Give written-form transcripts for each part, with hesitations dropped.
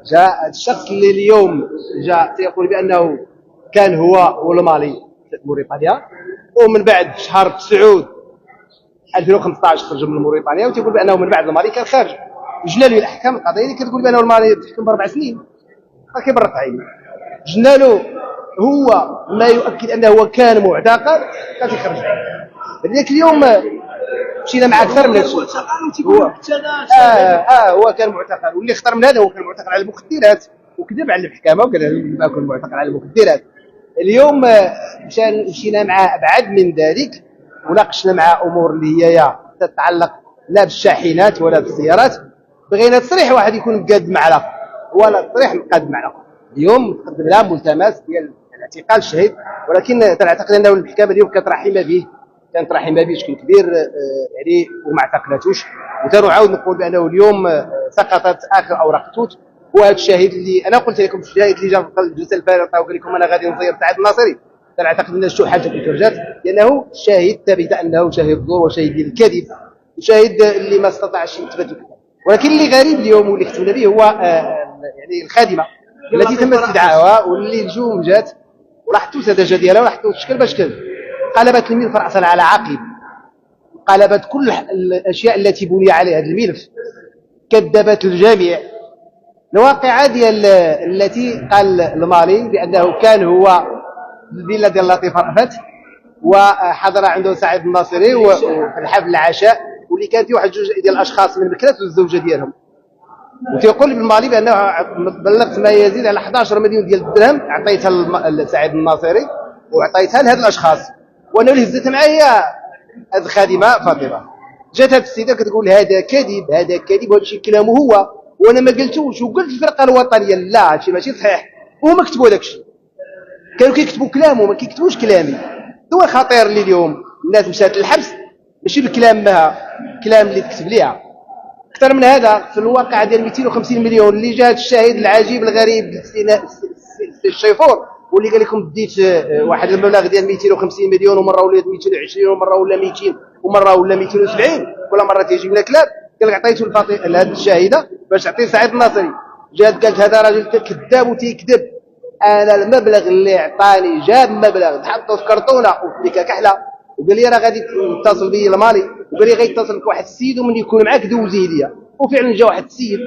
جاء الشخص اللي اليوم جاء سيقول بانه كان هو والمالي موريتانيا، ومن بعد شهر 9 2015 خرج من موريتانيا، وتيقول بانه من بعد المالي كان خارج. جنا له الاحكام القضائيه اللي كتقول بانه المالي تحكم ب4 سنين، كيبرق عيني. جنا له هو ما يؤكد انه كان معتقل، كان يخرج. لذلك اليوم مشينا مع اكثر من الشيء. هو كان معتقل، واللي اختار من هذا هو كان معتقل على المخدرات، وكذب على المحكمه وقال ما كان معتقل على المخدرات. اليوم مشينا معاه ابعد من ذلك، وناقشنا معاه امور اللي هي تتعلق لا بالشاحنات ولا بالسيارات. بغينا تصريح واحد يكون مقاد معنا، ولا تصريح مقاد معنا. اليوم تقدم لها ملتمس ديال اعتقال الشهيد، ولكن تعتقد انه المحكمه اليوم كانت رحيمه به، كانت رحيمه به بشكل كبير يعني، وما اعتقلتوش. وتنعاود نقول بانه اليوم سقطت اخر اوراق التوت. وهذا الشاهد اللي انا قلت لكم، الشاهد اللي جا في الجلسه الفارقه وقال لكم انا غادي نصير سعد الناصري، تعتقد ان الشحال في الكرجات، لانه شاهد ثابت انه شاهد زور وشاهد الكذب، وشاهد اللي ما استطاعش يثبت. ولكن اللي غريب اليوم واللي اختمنا به هو يعني الخادمه التي تم استدعائها، واللي الجوم جات ولاحظتوا السذاجه ديالها، ولاحظتوا الشكل بشكل، قلبت الملف راسا على عقب، قلبت كل الاشياء التي بني عليها هذا الملف، كذبت الجميع. الواقعه ديال التي قال المالي بانه كان هو الفيلا ديال لطيف رأفت، وحضر عنده سعيد الناصري وفي الحفل العشاء، واللي كان فيه واحد جوج ديال الاشخاص من بكرات والزوجه ديالهم. وتيقول بالمالي بانه بلغت ما يزيد على 11 مليون ديال الدرهم عطيتها لسعيد الناصري وعطيتها لهاد الاشخاص، وانا اللي هزت معايا هاد الخادمه فاطمه. جات هاد السيده كتقول هذا كذب، هذا كذب، وهذا شي كلامه هو، وانا ما قلتوش. وقلت الفرقه الوطنيه لا هادشي ماشي صحيح، وهما كتبوا داك الشيء، كانوا كيكتبوا كلامه ما كيكتبوش كلامي. هو خطير اللي اليوم الناس مشات للحبس ماشي بالكلام مها، الكلام اللي تكتب ليها. اكثر من هذا في الواقع ديال 250 مليون اللي جات الشاهد العجيب الغريب الشيفور، واللي قال لكم ديت واحد المبلغ ديال 250 مليون، ومره ولات 220، ومره ولا 200، ومره ولا 270، كل مره تيجي لنا كلاب. قال لك عطيته لهذه الشاهده باش تعطي سعيد الناصري. جات قالت هذا راجل كذاب وتيكذب، انا المبلغ اللي عطاني جاب مبلغ تحطه في كرتونه وفي كحله، وقال لي راه غادي يتصل بي المالي، وقال لي غيتصل بك واحد السيد ومن يكون معاك دوزيه ليا. وفعلا جا واحد السيد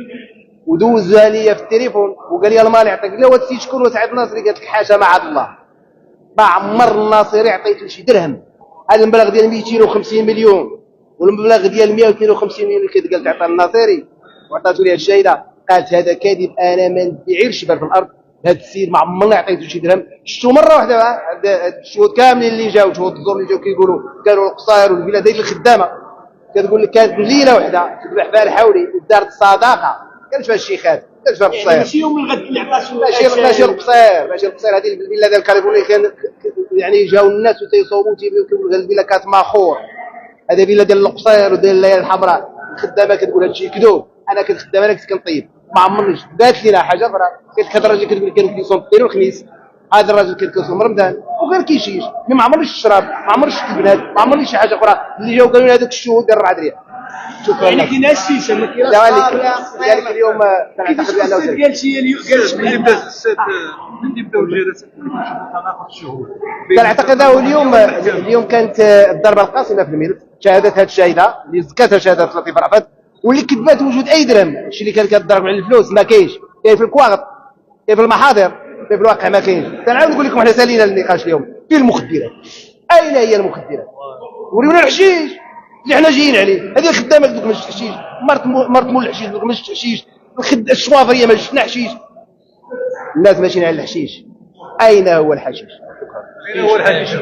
ودوزها ليا في التليفون، وقال لي المالي يعطيك. لا هو السيد شكون؟ وسعيد الناصري. قالت لك حاشا معاذ الله، ما عمر الناصري عطيته شي درهم. هذا المبلغ ديال 250 مليون والمبلغ ديال 152 مليون اللي قالت عطى الناصري وعطاته ليها الشاهده، قالت هذا كاذب، انا ما ندعي شبر في الارض. هذا السيد ما عمرنا عطيته شي درهم. شفتوا مره واحده الشهود كاملين اللي جاوا، شهود الزور اللي جاوا كيقولوا كانوا القصاير والفيلا ديال الخدامه، كتقول لك كانت ليله واحده تذبح فيها الحولي ودارت الصداقه. كانش فيها الشيخات، كانش فيها القصير، ماشي يوم الغد اللي عطاتو، ماشي القصير، ماشي القصير. هذه الفيلا ديال كاليفورنيا كان يعني جاوا الناس وتيصوبوا تيقولوا هذه الفيلا كانت ماخور، هذه فيلا ديال القصير وديال الليالي الحمراء. الخدامه كتقول هادشي كذوب، انا كنت خدامه، انا كنت كنطيب، ما عمرنيش. قالت لنا حاجه اخرى، قالت هذا الراجل كتقول كان كيصوم الاثنين والخميس، هذا الراجل كان كيصوم رمضان وغير كيشيش، ما عمرنيش الشراب، ما عمرنيش البنات، ما عمرنيش شي حاجه اخرى. اللي جاوا قالوا لنا هذوك الشهود ديال 4 دريا. شكرا. يعني كاين الشيشه ما كاينش ذلك اليوم كنعتقد بانه قال شي من يبداو الجلسات ناخذ الشهود. كنعتقد انه اليوم كانت الضربه القاسمه في الملف. شهادات هذه الشاهده اللي ذكرتها شهاده لطيف رأفت، واللي كتبات وجود اي درهم. الشيء اللي كان كيضرب على الفلوس ما كاينش، كاين في الكواغط، كاين في المحاضر، كاين في الواقع ما كاينش. كنعاود نقول لكم حنا سالينا النقاش اليوم في المخدرات. اين هي المخدرات؟ وريونا الحشيش اللي حنا جايين عليه. هذه الخدامه دوك ما جبتش حشيش، مرت مول الحشيش دوك ما جبتش حشيش، الشوافريه ما جبتنا حشيش. الناس ماشيين على الحشيش. اين هو الحشيش؟ اين هو الحشيش؟